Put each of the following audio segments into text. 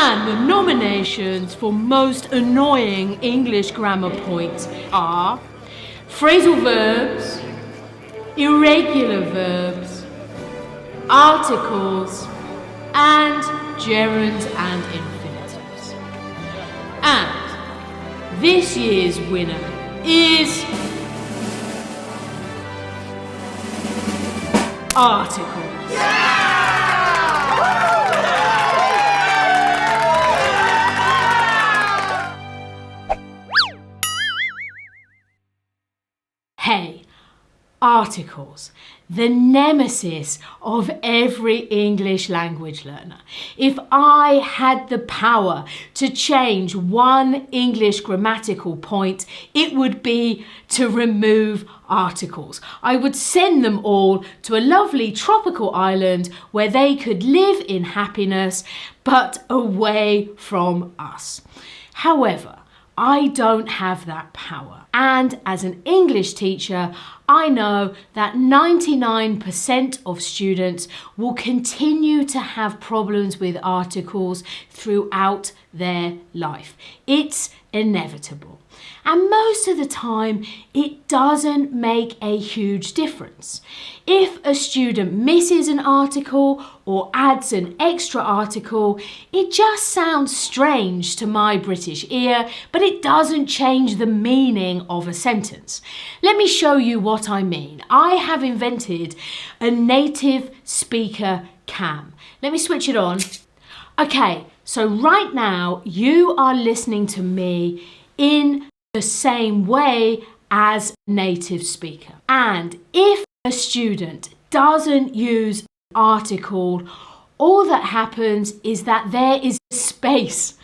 And the nominations for most annoying English grammar points are phrasal verbs, irregular verbs, articles, and gerunds and infinitives. And this year's winner is articles. Hey, articles, the nemesis of every English language learner. If I had the power to change one English grammatical point, it would be to remove articles. I would send them all to a lovely tropical island where they could live in happiness, but away from us. However, I don't have that power. And as an English teacher, I know that 99% of students will continue to have problems with articles throughout their life. It's inevitable. And most of the time, it doesn't make a huge difference. If a student misses an article or adds an extra article, it just sounds strange to my British ear, but it doesn't change the meaning of a sentence. Let me show you what I mean. I have invented a native speaker cam. Let me switch it on. Okay, so right now you are listening to me in the same way as a native speaker. And if a student doesn't use an article, all that happens is that there is a space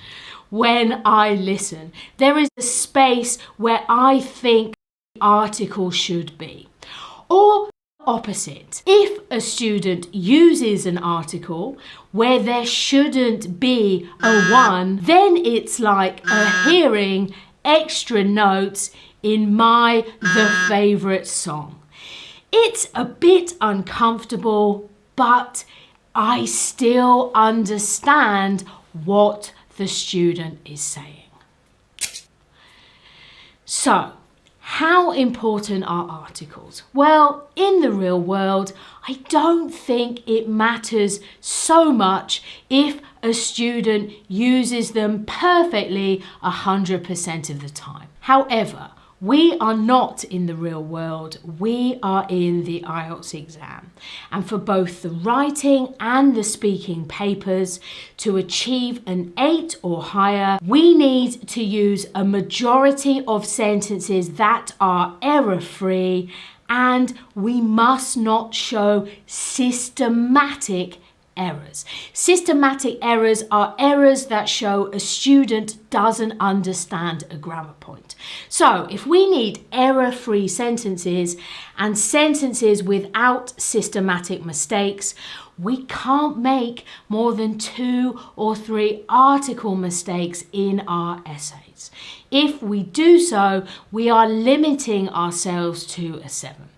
when I listen. There is a space where I think the article should be. Or opposite. If a student uses an article where there shouldn't be a one, then it's like a hearing extra notes in my The Favourite song. It's a bit uncomfortable, but I still understand what the student is saying. So, how important are articles? Well, in the real world, I don't think it matters so much if a student uses them perfectly 100% of the time. However, we are not in the real world, we are in the IELTS exam. And for both the writing and the speaking papers, to achieve an 8 or higher, we need to use a majority of sentences that are error-free, and we must not show systematic errors. Systematic errors are errors that show a student doesn't understand a grammar point. So if we need error-free sentences and sentences without systematic mistakes, we can't make more than 2 or 3 article mistakes in our essays. If we do so, we are limiting ourselves to a 7.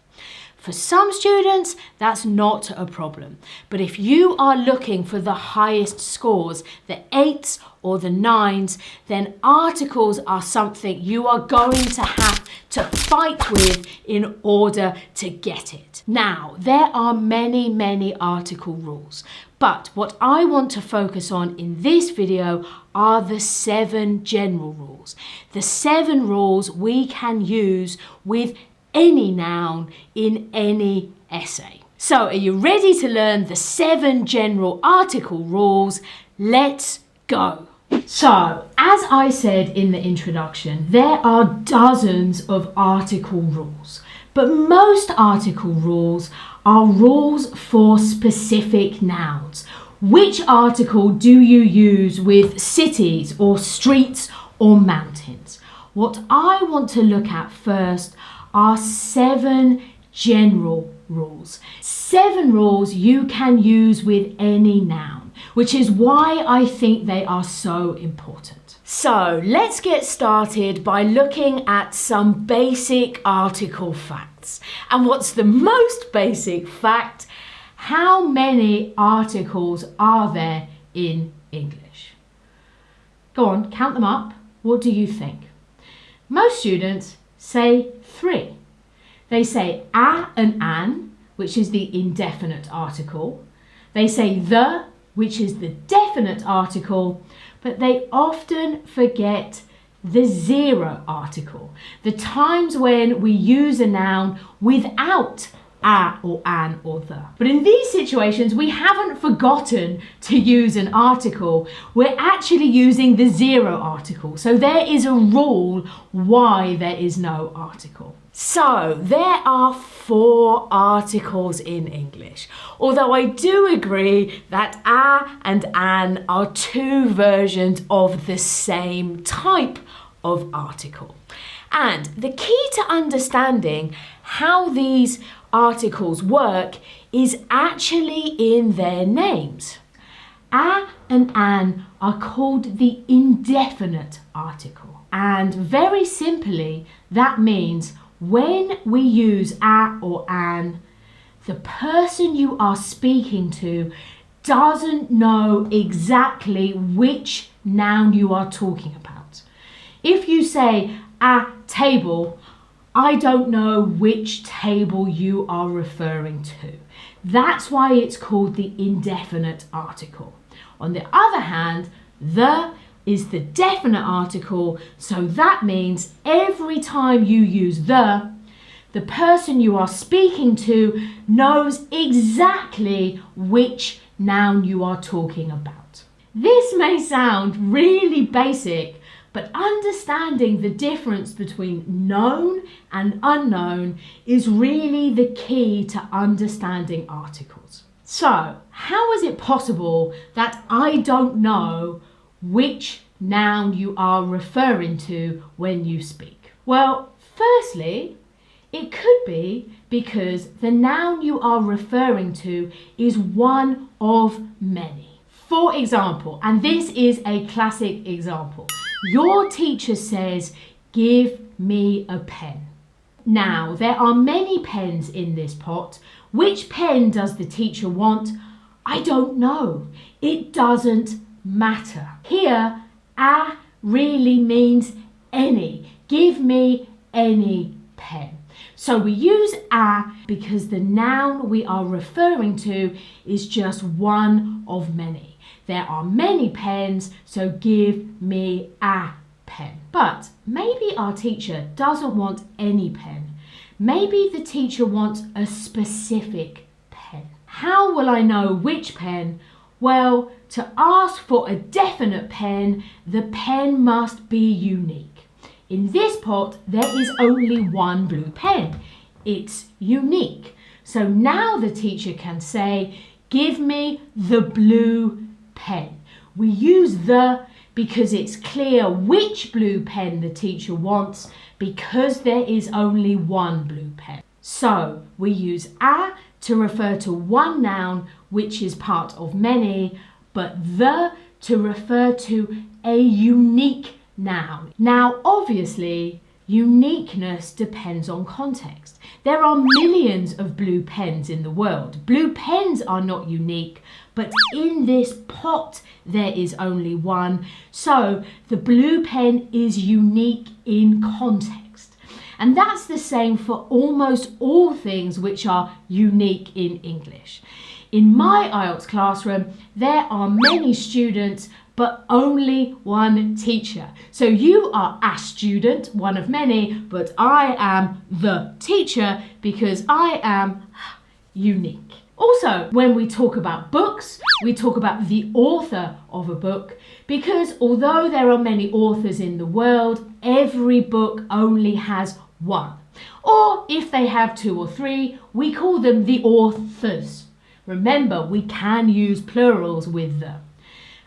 For some students, that's not a problem. But if you are looking for the highest scores, the 8s or the 9s, then articles are something you are going to have to fight with in order to get it. Now, there are many article rules, but what I want to focus on in this video are the 7 general rules. The 7 rules we can use with any noun in any essay. So are you ready to learn the 7 general article rules? Let's go. So, as I said in the introduction, there are dozens of article rules, but most article rules are rules for specific nouns. Which article do you use with cities or streets or mountains? What I want to look at first are 7 general rules. 7 rules you can use with any noun, which is why I think they are so important. So let's get started by looking at some basic article facts. And what's the most basic fact? How many articles are there in English? Go on, count them up. What do you think? Most students say 3. They say a and an, which is the indefinite article. They say the, which is the definite article, but they often forget the zero article, the times when we use a noun without a or an or the. But in these situations, we haven't forgotten to use an article. We're actually using the zero article. So there is a rule why there is no article. So there are 4 articles in English, although I do agree that a and an are 2 versions of the same type of article. And the key to understanding how these articles work is actually in their names. A and an are called the indefinite article. And very simply, that means when we use a or an, the person you are speaking to doesn't know exactly which noun you are talking about. If you say a table, I don't know which table you are referring to. That's why it's called the indefinite article. On the other hand, the is the definite article, so that means every time you use the person you are speaking to knows exactly which noun you are talking about. This may sound really basic, but understanding the difference between known and unknown is really the key to understanding articles. So, how is it possible that I don't know which noun you are referring to when you speak? Well, firstly, it could be because the noun you are referring to is one of many. For example, and this is a classic example, your teacher says, "Give me a pen." Now, there are many pens in this pot. Which pen does the teacher want? I don't know. It doesn't matter. Here, a really means any. Give me any pen. So we use a because the noun we are referring to is just one of many. There are many pens, so give me a pen. But maybe our teacher doesn't want any pen. Maybe the teacher wants a specific pen. How will I know which pen? Well, to ask for a definite pen, the pen must be unique. In this pot, there is only one blue pen. It's unique. So now the teacher can say, "Give me the blue pen." We use the because it's clear which blue pen the teacher wants because there is only one blue pen. So we use a to refer to one noun which is part of many, but the to refer to a unique noun. Now, obviously, uniqueness depends on context. There are millions of blue pens in the world. Blue pens are not unique, but in this pot there is only one. So the blue pen is unique in context. And that's the same for almost all things which are unique in English. In my IELTS classroom, there are many students, but only one teacher. So you are a student, one of many, but I am the teacher because I am unique. Also, when we talk about books, we talk about the author of a book because although there are many authors in the world, every book only has one. Or if they have 2 or 3, we call them the authors. Remember, we can use plurals with them.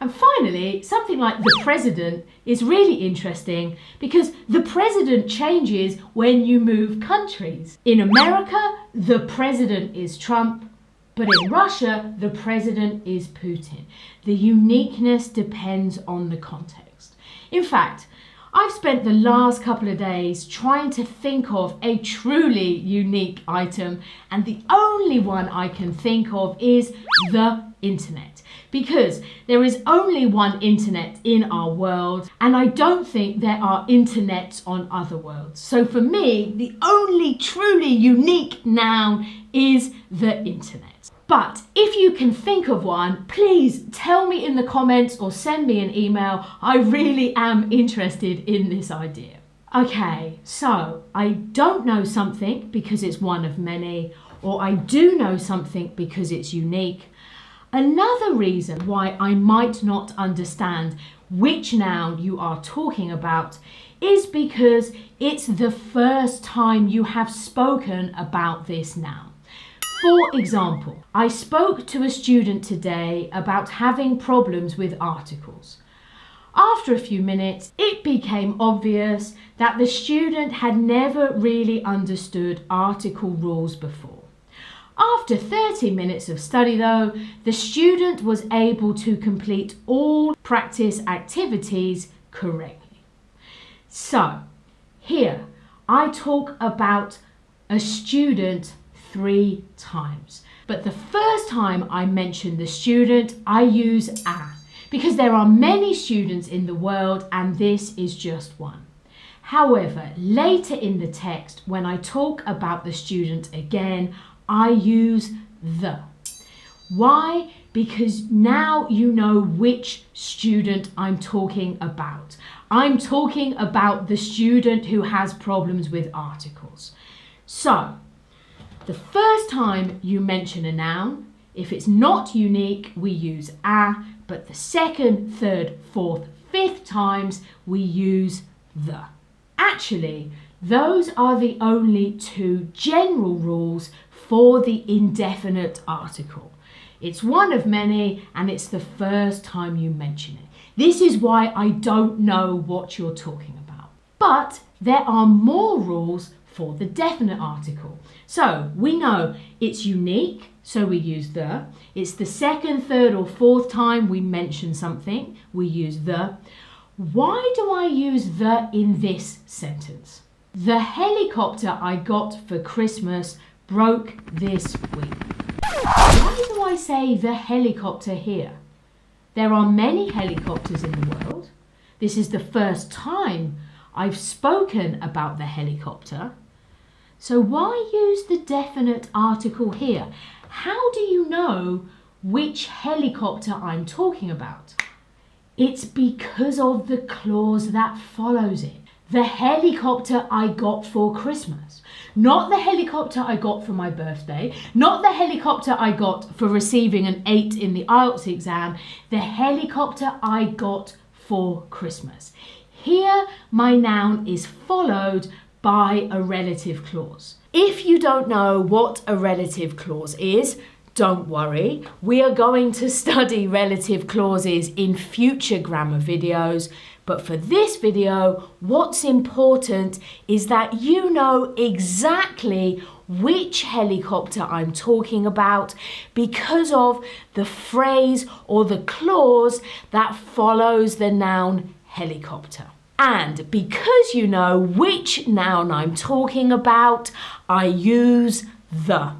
And finally, something like the president is really interesting because the president changes when you move countries. In America, the president is Trump, but in Russia, the president is Putin. The uniqueness depends on the context. In fact, I've spent the last couple of days trying to think of a truly unique item, and the only one I can think of is the internet. because there is only one internet in our world, and I don't think there are internets on other worlds. So for me, the only truly unique noun is the internet. But if you can think of one, please tell me in the comments or send me an email. I really am interested in this idea. Okay, so I don't know something because it's one of many, or I do know something because it's unique. Another reason why I might not understand which noun you are talking about is because it's the first time you have spoken about this noun. For example, I spoke to a student today about having problems with articles. After a few minutes, it became obvious that the student had never really understood article rules before. After 30 minutes of study though, the student was able to complete all practice activities correctly. So, here I talk about a student 3 times. But the first time I mention the student, I use a, because there are many students in the world and this is just one. However, later in the text, when I talk about the student again, I use the. Why? Because now you know which student I'm talking about. I'm talking about the student who has problems with articles. So, the first time you mention a noun, if it's not unique, we use a, but the second, third, fourth, fifth times, we use the. Actually, those are the only 2 general rules for the indefinite article. It's one of many and it's the first time you mention it. This is why I don't know what you're talking about. But there are more rules for the definite article. So we know it's unique, so we use the. It's the second, third or fourth time we mention something, we use the. Why do I use the in this sentence? The helicopter I got for Christmas broke this week. Why do I say the helicopter here? There are many helicopters in the world. This is the first time I've spoken about the helicopter. So why use the definite article here? How do you know which helicopter I'm talking about? It's because of the clause that follows it. The helicopter I got for Christmas. Not the helicopter I got for my birthday. Not the helicopter I got for receiving an 8 in the IELTS exam. The helicopter I got for Christmas. Here, my noun is followed by a relative clause. If you don't know what a relative clause is, don't worry. We are going to study relative clauses in future grammar videos. But for this video, what's important is that you know exactly which helicopter I'm talking about because of the phrase or the clause that follows the noun helicopter. And because you know which noun I'm talking about, I use the.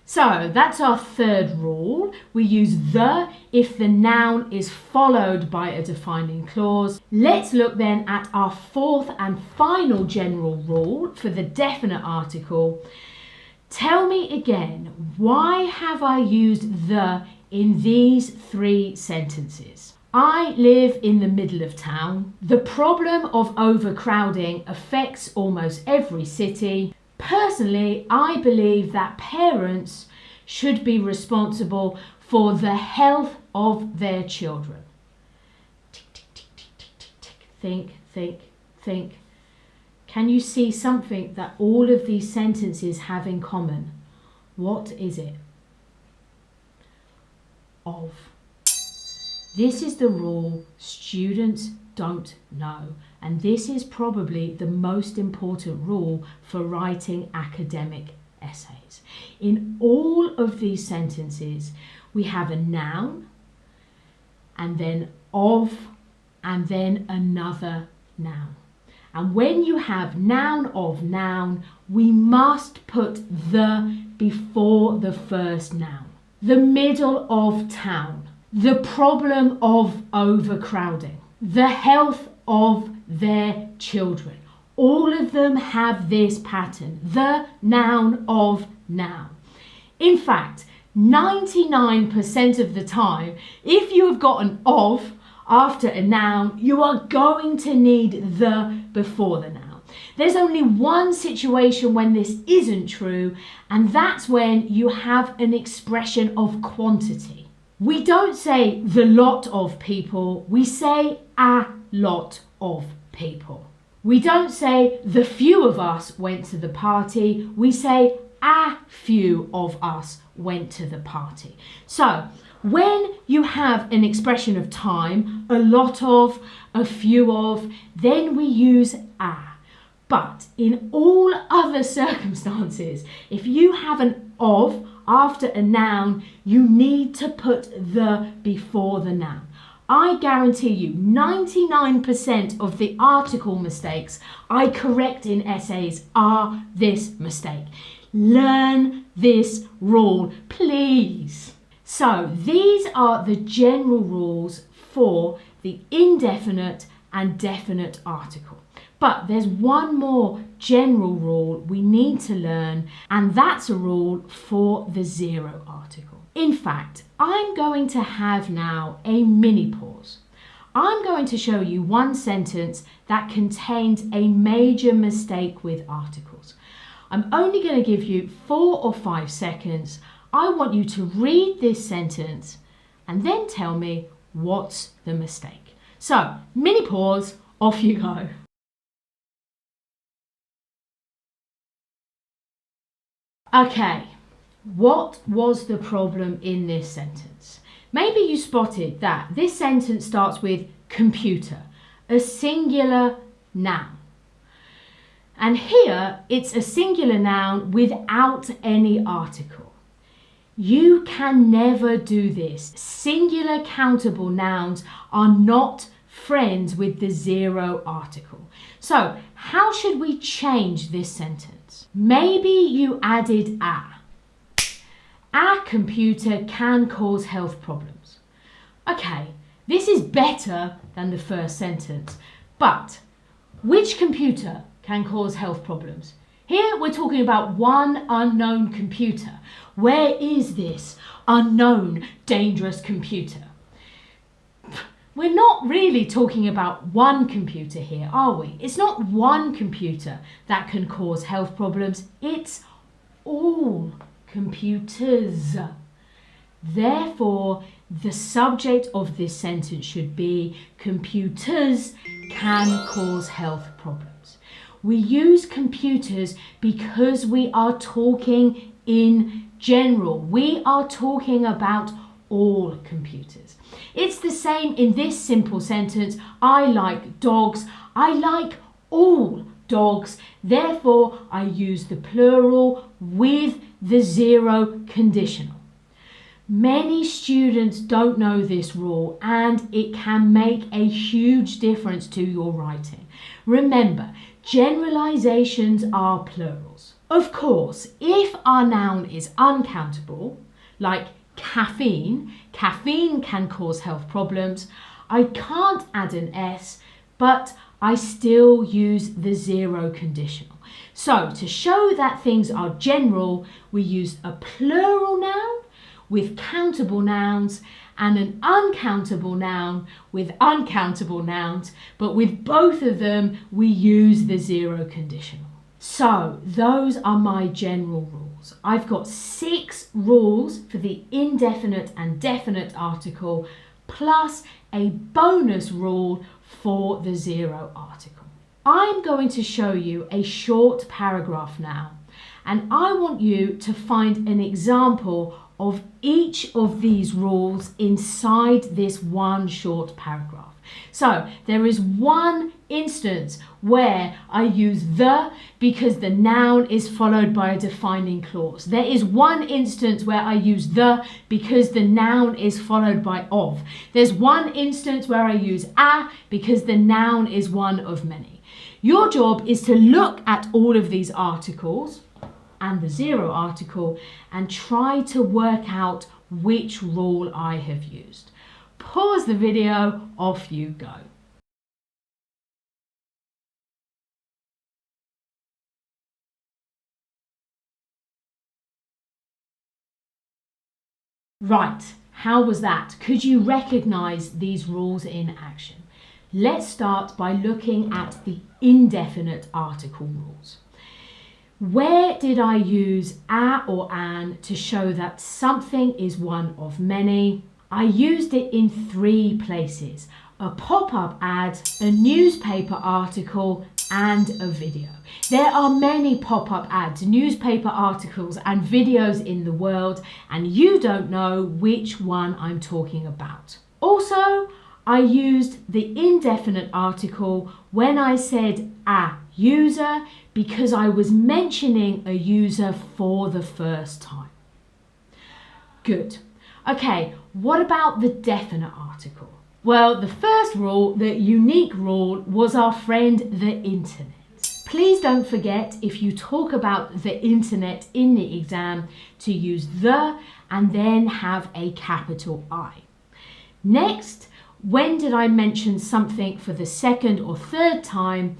So that's our third rule. We use the if the noun is followed by a defining clause. Let's look then at our fourth and final general rule for the definite article. Tell me again, why have I used the in these 3 sentences? I live in the middle of town. The problem of overcrowding affects almost every city. Personally, I believe that parents should be responsible for the health of their children. Tick, tick, tick, tick, tick, tick, tick. Think, think, think. Can you see something that all of these sentences have in common? What is it? Of. This is the rule students don't know, and this is probably the most important rule for writing academic essays. In all of these sentences, we have a noun, and then of, and then another noun. And when you have noun of noun, we must put the before the first noun. The middle of town. the problem of overcrowding, the health of their children. All of them have this pattern, the noun of noun. In fact, 99% of the time, if you have got an of after a noun, you are going to need the before the noun. There's only one situation when this isn't true, and that's when you have an expression of quantity. We don't say the lot of people, we say a lot of people. We don't say the few of us went to the party, we say a few of us went to the party. So when you have an expression of time, a lot of, a few of, then we use a. But in all other circumstances, if you have an of after a noun, you need to put the before the noun. I guarantee you 99% of the article mistakes I correct in essays are this mistake. Learn this rule, please. So these are the general rules for the indefinite and definite article. But there's one more general rule we need to learn, and that's a rule for the zero article. In fact, I'm going to have now a mini pause. I'm going to show you one sentence that contains a major mistake with articles. I'm only going to give you 4 or 5 seconds. I want you to read this sentence and then tell me what's the mistake. So, mini pause, off you go. Okay, what was the problem in this sentence? Maybe you spotted that this sentence starts with computer, a singular noun. And here it's a singular noun without any article. You can never do this. Singular countable nouns are not friends with the zero article. So how should we change this sentence? Maybe you added a. A computer can cause health problems. Okay, this is better than the first sentence, but which computer can cause health problems? Here we're talking about one unknown computer. Where is this unknown, dangerous computer? We're not really talking about one computer here, are we? It's not one computer that can cause health problems. It's all computers. Therefore, the subject of this sentence should be computers can cause health problems. We use computers because we are talking in general. We are talking about all computers. It's the same in this simple sentence. I like dogs. I like all dogs. Therefore, I use the plural with the zero conditional. Many students don't know this rule, and it can make a huge difference to your writing. Remember, generalizations are plurals. Of course, if our noun is uncountable, like caffeine can cause health problems, I can't add an S, but I still use the zero conditional. So to show that things are general, we use a plural noun with countable nouns and an uncountable noun with uncountable nouns, but with both of them we use the zero conditional. So those are my general rules. I've got 6 rules for the indefinite and definite article, plus a bonus rule for the zero article. I'm going to show you a short paragraph now, and I want you to find an example of each of these rules inside this one short paragraph. So there is one instance where I use the because the noun is followed by a defining clause. There is one instance where I use the because the noun is followed by of. There's one instance where I use a because the noun is one of many. Your job is to look at all of these articles and the zero article and try to work out which rule I have used. pause the video, off you go. Right, how was that? Could you recognize these rules in action? Let's start by looking at the indefinite article rules. Where did I use a or an to show that something is one of many? I used it in 3 places: a pop-up ad, a newspaper article, and a video. There are many pop-up ads, newspaper articles, and videos in the world, and you don't know which one I'm talking about. Also, I used the indefinite article when I said a user because I was mentioning a user for the first time. Good. Okay, what about the definite article? Well, the first rule, the unique rule, was our friend the internet. Please don't forget, if you talk about the internet in the exam, to use the and then have a capital I. Next, when did I mention something for the second or third time?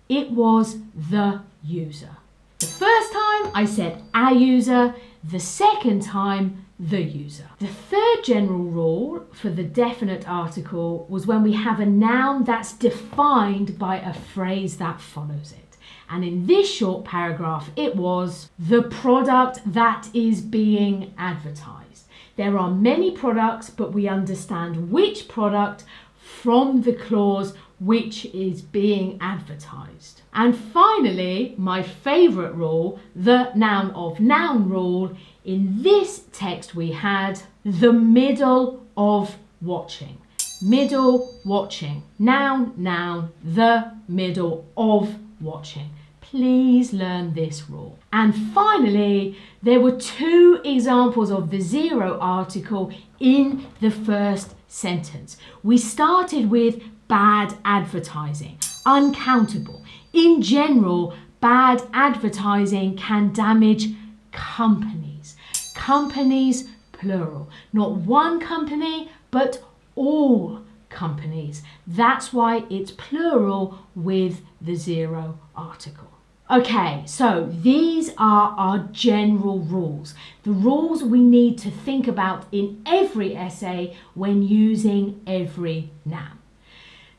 It was the user. The first time I said a user, the second time the user. The third general rule for the definite article was when we have a noun that's defined by a phrase that follows it. And in this short paragraph, it was the product that is being advertised. There are many products, but we understand which product from the clause which is being advertised. And finally, my favourite rule, the noun of noun rule. In this text we had the middle of watching. Middle, watching. Noun, noun, the middle of watching. Please learn this rule. And finally, there were 2 examples of the zero article in the first sentence. We started with bad advertising, uncountable. In general, bad advertising can damage companies. Companies, plural. Not one company, but all companies. That's why it's plural with the zero article. Okay, so these are our general rules, the rules we need to think about in every essay when using every noun.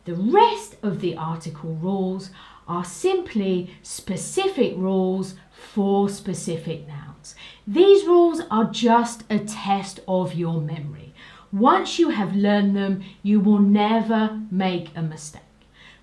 The rest of the article rules are simply specific rules for specific nouns. These rules are just a test of your memory. Once you have learned them, you will never make a mistake.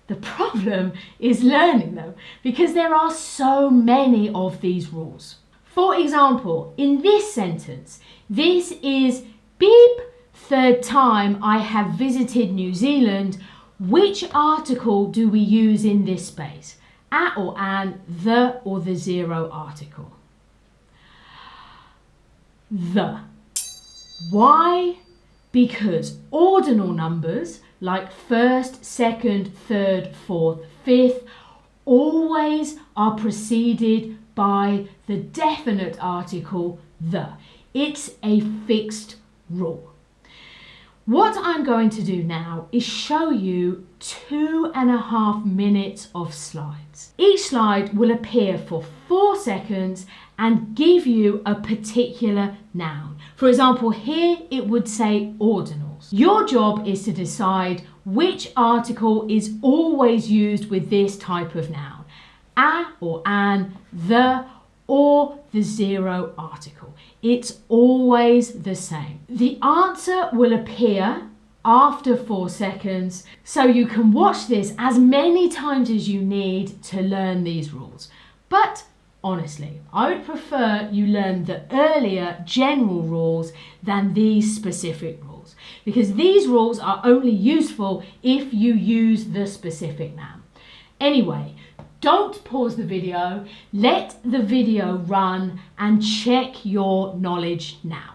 The problem is learning them because there are so many of these rules. For example, in this sentence, this is beep, third time I have visited New Zealand. Which article do we use in this space? A or an, the or the zero article? The. Why? Because ordinal numbers like first, second, third, fourth, fifth always are preceded by the definite article the. It's a fixed rule. What I'm going to do now is show you 2.5 minutes of slides. Each slide will appear for 4 seconds and give you a particular noun. For example, here it would say ordinals. Your job is to decide which article is always used with this type of noun. A or an, the or the zero article. It's always the same. The answer will appear after 4 seconds, so you can watch this as many times as you need to learn these rules. But honestly, I would prefer you learn the earlier general rules than these specific rules, because these rules are only useful if you use the specific noun. Anyway, don't pause the video, let the video run and check your knowledge now.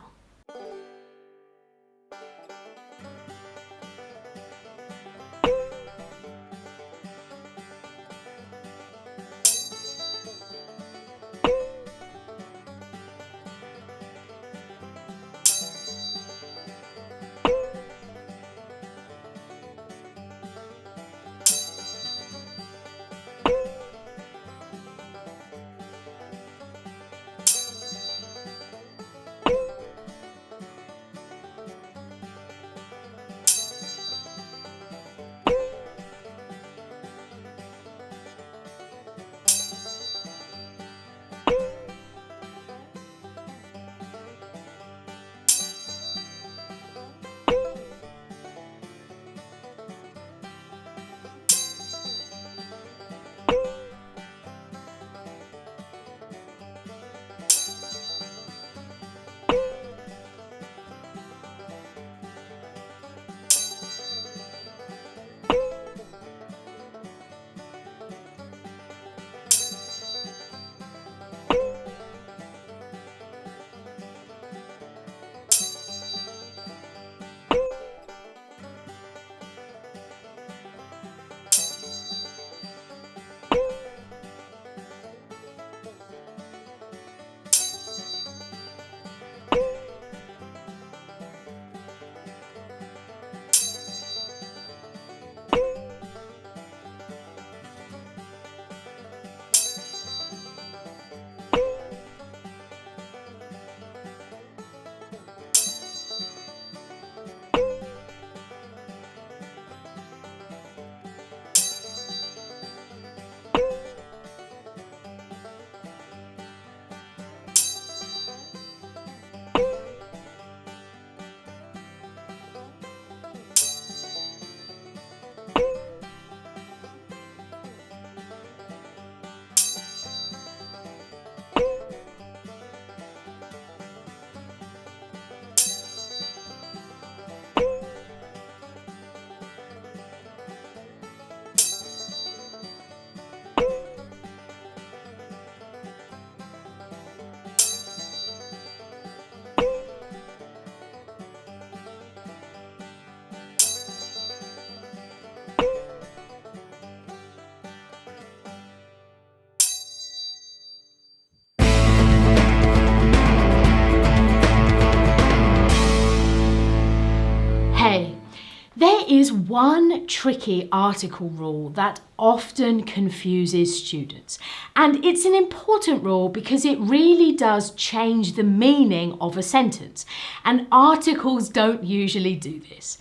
There is one tricky article rule that often confuses students, and it's an important rule because it really does change the meaning of a sentence, and articles don't usually do this.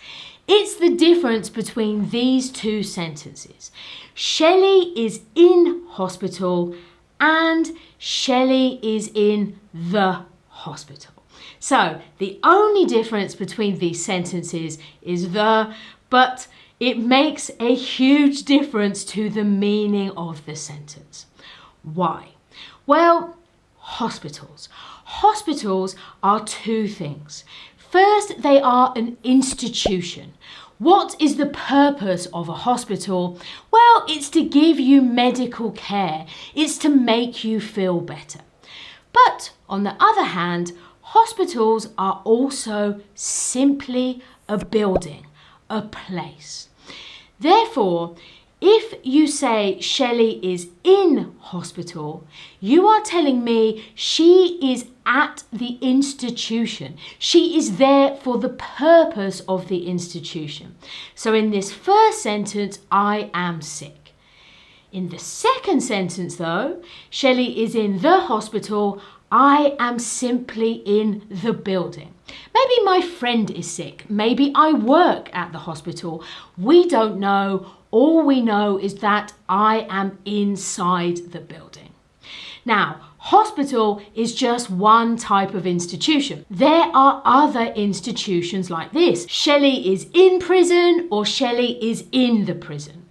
It's the difference between these two sentences. Shelly is in hospital and Shelly is in the hospital. So the only difference between these sentences is the, but it makes a huge difference to the meaning of the sentence. Why? Well, hospitals. Hospitals are two things. First, they are an institution. What is the purpose of a hospital? Well, it's to give you medical care. It's to make you feel better. But on the other hand, hospitals are also simply a building, a place. Therefore, if you say Shelly is in hospital, you are telling me she is at the institution. She is there for the purpose of the institution. So in this first sentence, I am sick. In the second sentence though, Shelly is in the hospital, I am simply in the building. Maybe my friend is sick. Maybe I work at the hospital. We don't know. All we know is that I am inside the building. Now, hospital is just one type of institution. There are other institutions like this. Shelly is in prison or Shelly is in the prison.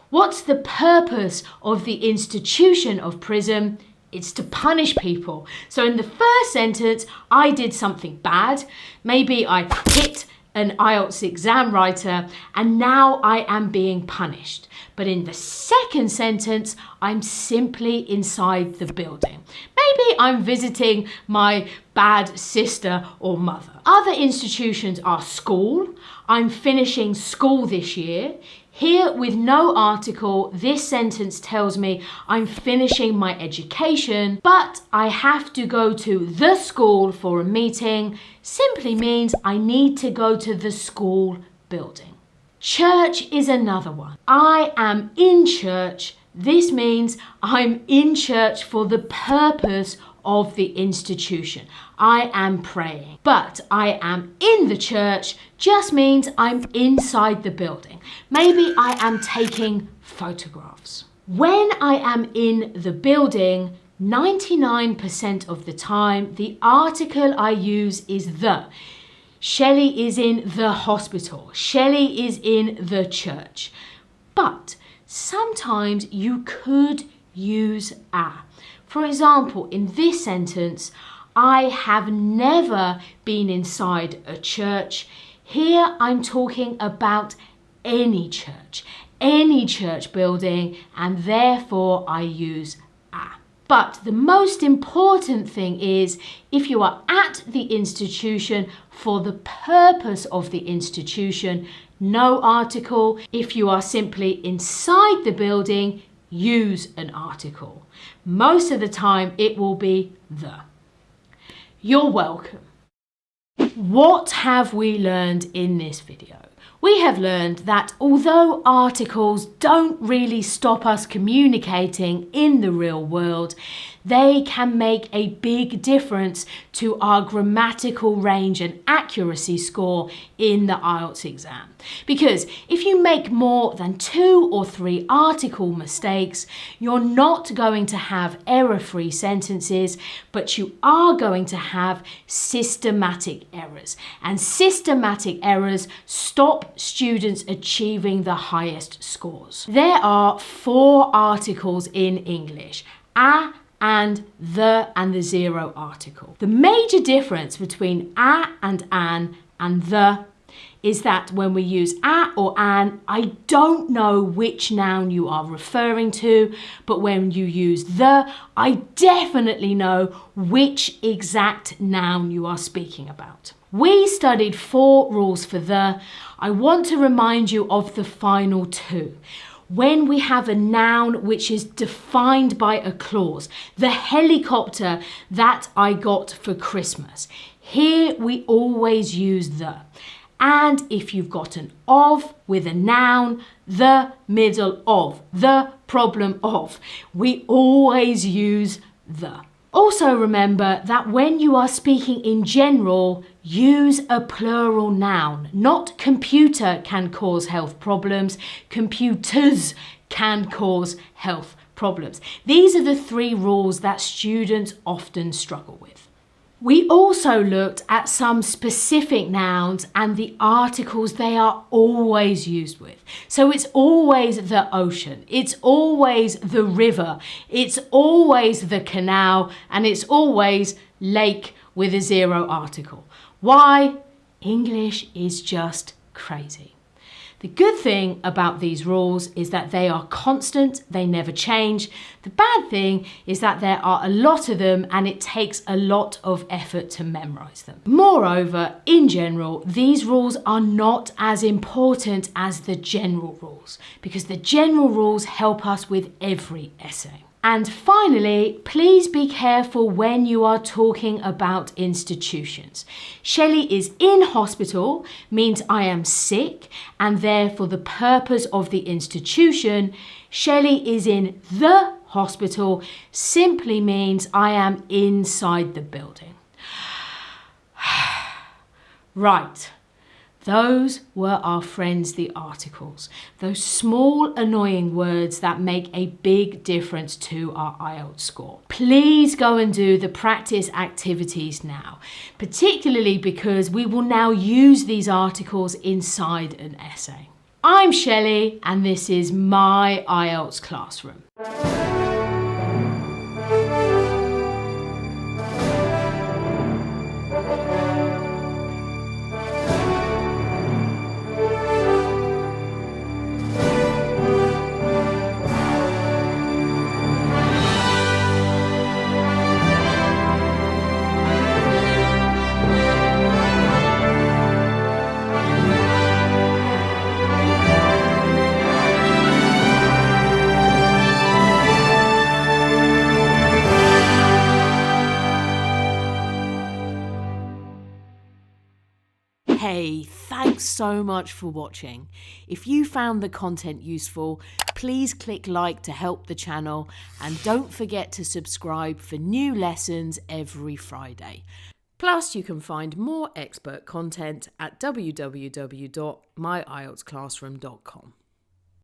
What's the purpose of the institution of prison? It's to punish people. So in the first sentence, I did something bad. Maybe I hit an IELTS exam writer and now I am being punished. But in the second sentence, I'm simply inside the building. Maybe I'm visiting my bad sister or mother. Other institutions are school. I'm finishing school this year. Here, with no article, this sentence tells me I'm finishing my education, but I have to go to the school for a meeting. Simply means I need to go to the school building. Church is another one. I am in church. This means I'm in church for the purpose of the institution. I am praying. But I am in the church just means I'm inside the building. Maybe I am taking photographs. When I am in the building, 99% of the time, the article I use is the. Shelly is in the hospital. Shelly is in the church. But sometimes you could use a. For example, in this sentence, I have never been inside a church. Here I'm talking about any church building, and therefore I use a. But the most important thing is if you are at the institution for the purpose of the institution, no article. If you are simply inside the building, use an article. Most of the time it will be the. You're welcome. What have we learned in this video? We have learned that although articles don't really stop us communicating in the real world, they can make a big difference to our grammatical range and accuracy score in the IELTS exam. Because if you make more than 2 or 3 article mistakes, you're not going to have error-free sentences, but you are going to have systematic errors. And systematic errors stop students achieving the highest scores. There are 4 articles in English: a, and the 0 article. The major difference between a and an and the is that when we use a or an, I don't know which noun you are referring to, but when you use the, I definitely know which exact noun you are speaking about. We studied 4 rules for the. I want to remind you of the final 2. When we have a noun which is defined by a clause, the helicopter that I got for Christmas, here we always use the. And if you've got an of with a noun, the middle of, the problem of, we always use the. Also remember that when you are speaking in general, use a plural noun. Not computer can cause health problems, computers can cause health problems. These are the 3 rules that students often struggle with. We also looked at some specific nouns and the articles they are always used with. So it's always the ocean, it's always the river, it's always the canal, and it's always lake with a 0 article. Why? English is just crazy. The good thing about these rules is that they are constant, they never change. The bad thing is that there are a lot of them and it takes a lot of effort to memorize them. Moreover, in general, these rules are not as important as the general rules because the general rules help us with every essay. And finally, please be careful when you are talking about institutions. Shelly is in hospital means I am sick, and therefore the purpose of the institution, Shelly is in the hospital, simply means I am inside the building. Right. Those were our friends, the articles. Those small, annoying words that make a big difference to our IELTS score. Please go and do the practice activities now, particularly because we will now use these articles inside an essay. I'm Shelly, and this is my IELTS classroom. Hey, thanks so much for watching. If you found the content useful, please click like to help the channel and don't forget to subscribe for new lessons every Friday. Plus, you can find more expert content at www.myieltsclassroom.com.